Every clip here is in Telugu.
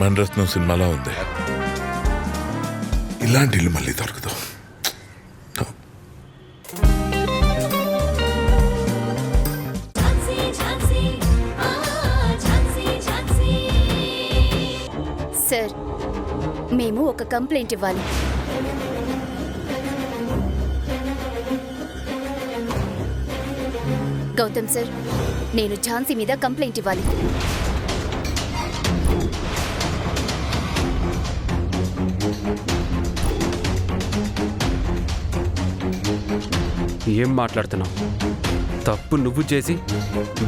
మణరత్నం సినిమాలో ఉంది. ఇలాంటి ఇల్లు మళ్ళీ దొరకదు. సార్, మేము ఒక కంప్లైంట్ ఇవ్వాలి. గౌతమ్ సార్, నేను ఝాన్సీ మీద కంప్లైంట్ ఇవ్వాలి. ఏం మాట్లాడుతున్నావు? తప్పు నువ్వు చేసి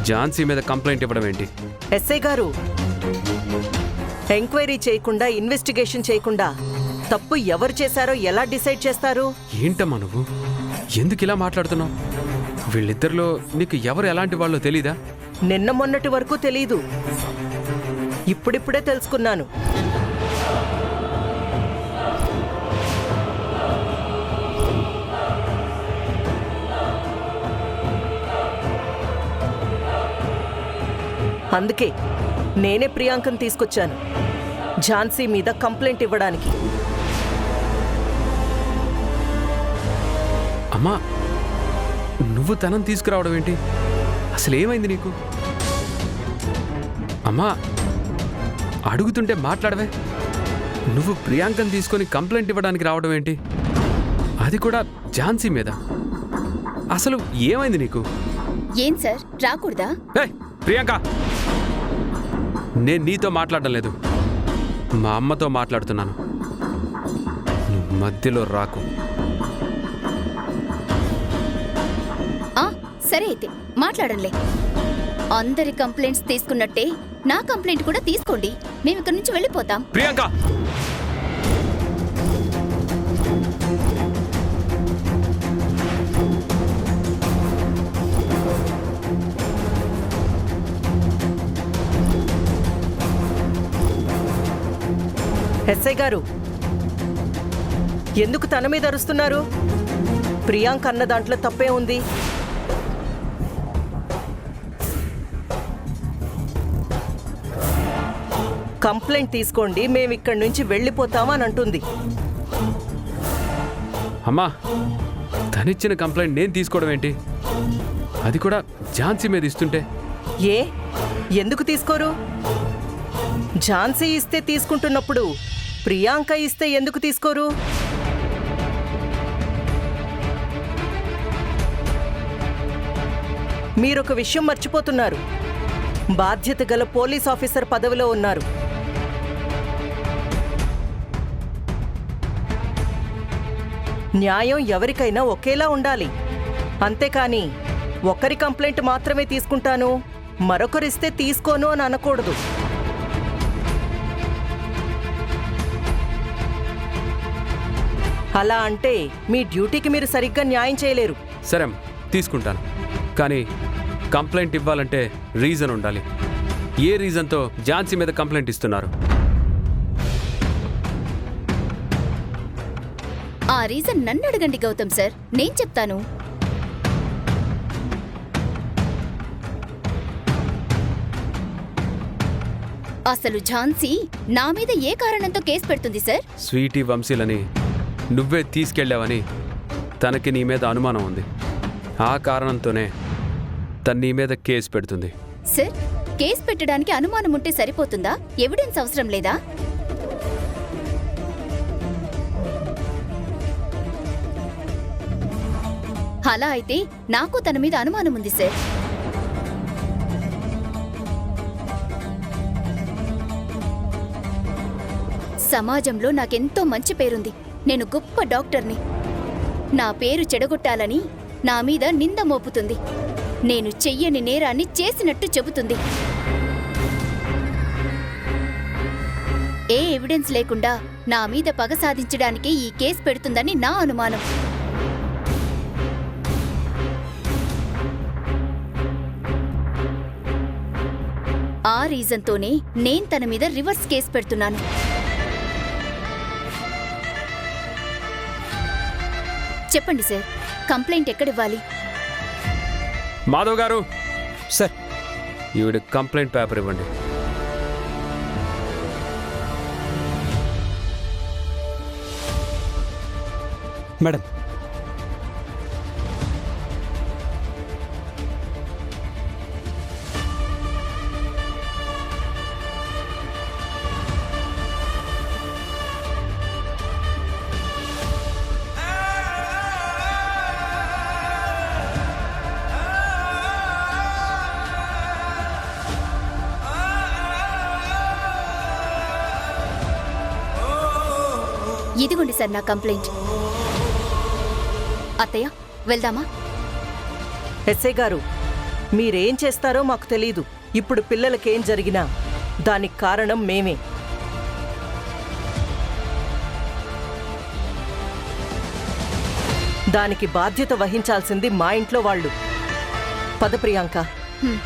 ఝాన్సీ మీద కంప్లైంట్ ఇవ్వడం ఏంటి? ఎస్ఐ గారు, ఎంక్వైరీ చేయకుండా, ఇన్వెస్టిగేషన్ చేయకుండా తప్పు ఎవరు చేశారో ఎలా డిసైడ్ చేస్తారు? ఏంటమ్మా నువ్వు? ఎందుకు ఇలా మాట్లాడుతున్నావు? వీళ్ళిద్దరిలో నీకు ఎవరు ఎలాంటి వాళ్ళో తెలీదా? నిన్న మొన్నటి వరకు తెలీదు, ఇప్పుడిప్పుడే తెలుసుకున్నాను. అందుకే నేనే ప్రియాంకను తీసుకొచ్చాను ఝాన్సీ మీద కంప్లైంట్ ఇవ్వడానికి. అమ్మా, నువ్వు తనని తీసుకురావడం ఏంటి? అసలు ఏమైంది నీకు? అమ్మా, అడుగుతుంటే మాట్లాడవే. నువ్వు ప్రియాంకని తీసుకొని కంప్లైంట్ ఇవ్వడానికి రావడం ఏంటి? అది కూడా ఝాన్సీ మీద. అసలు ఏమైంది నీకు? ఏం సార్, రాకూడదా? ప్రియాంక, నేను నీతో మాట్లాడడం లేదు, మా అమ్మతో మాట్లాడుతున్నాను. నువ్వు మధ్యలో రాకు. సరే అయితే మాట్లాడంలే. అందరి కంప్లైంట్స్ తీసుకున్నట్టే నా కంప్లైంట్ కూడా తీసుకోండి. మేము ఇక్కడి నుంచి వెళ్ళిపోతాం. ప్రియాంక, ఎస్ఐ గారు, ఎందుకు తన మీద అరుస్తున్నారు? ప్రియాంక అన్న దాంట్లో తప్పే ఉంది. కంప్లైంట్ తీసుకోండి, మేము ఇక్కడి నుంచి వెళ్ళిపోతామని అంటుంది. అమ్మా, తనిచ్చిన కంప్లైంట్ నేను తీసుకోవడం ఏంటి? అది కూడా ఝాన్సీ మీద ఇస్తుంటే. ఎందుకు తీసుకోరు? ఝాన్సీ ఇస్తే తీసుకుంటున్నప్పుడు ప్రియాంక ఇస్తే ఎందుకు తీసుకోరు? మీరొక విషయం మర్చిపోతున్నారు. బాధ్యత గల పోలీస్ ఆఫీసర్ పదవిలో ఉన్నారు. న్యాయం ఎవరికైనా ఒకేలా ఉండాలి. అంతేకాని ఒకరి కంప్లైంట్ మాత్రమే తీసుకుంటాను, మరొకరిస్తే తీసుకోను అని అనకూడదు. అలా అంటే మీ డ్యూటీకి మీరు సరిగ్గా న్యాయం చేయలేరు. సరే, తీసుకుంటాను. కానీ కంప్లైంట్ ఇవ్వాలంటే రీజన్ ఉండాలి. ఏ రీజన్తో ఝాన్సీ మీద కంప్లైంట్ ఇస్తున్నారు? ఆ రీజన్ నన్ను అడగండి గౌతమ్ సార్, నేను చెప్తాను. అసలు ఝాన్సీ నా మీద ఏ కారణంతో కేసు పెడుతుంది సార్? స్వీటీ వంశీలని నువ్వే తీసుకెళ్ళావని తనకి నీ మీద అనుమానం ఉంది. ఆ కారణంతోనే తను నీ మీద కేసు పెడుతుంది. సార్, కేసు పెట్టడానికి అనుమానం ఉంటే సరిపోతుందా? ఎవిడెన్స్ అవసరం లేదా? అలా అయితే నాకు తన మీద అనుమానం ఉంది సార్. సమాజంలో నాకెంతో మంచి పేరుంది. నేను గొప్ప డాక్టర్ని. నా పేరు చెడగొట్టాలని నా మీద నింద మోపుతుంది. నేను చెయ్యని నేరాన్ని చేసినట్టు చెబుతుంది. ఏ ఎవిడెన్స్ లేకుండా నా మీద పగ సాధించడానికి ఈ కేసు పెడుతుందని నా అనుమానం. ఆ రీజన్తోనే నేను తన మీద రివర్స్ కేసు పెడుతున్నాను. చెప్పండి సార్, కంప్లైంట్ ఎక్కడివ్వాలి? మాధవ్ గారు, సార్, ఈవిడ కంప్లైంట్ పేపర్ ఇవ్వండి. మేడం, ఇదిగోండి సార్ నా కంప్లైంట్. అత్తయ్య వెళ్దామా? ఎస్ఐ గారు, మీరేం చేస్తారో మాకు తెలీదు. ఇప్పుడు పిల్లలకేం జరిగినా దానికి కారణం మేమే. దానికి బాధ్యత వహించాల్సింది మా ఇంట్లో వాళ్ళు. పద ప్రియాంక. హ్మ్.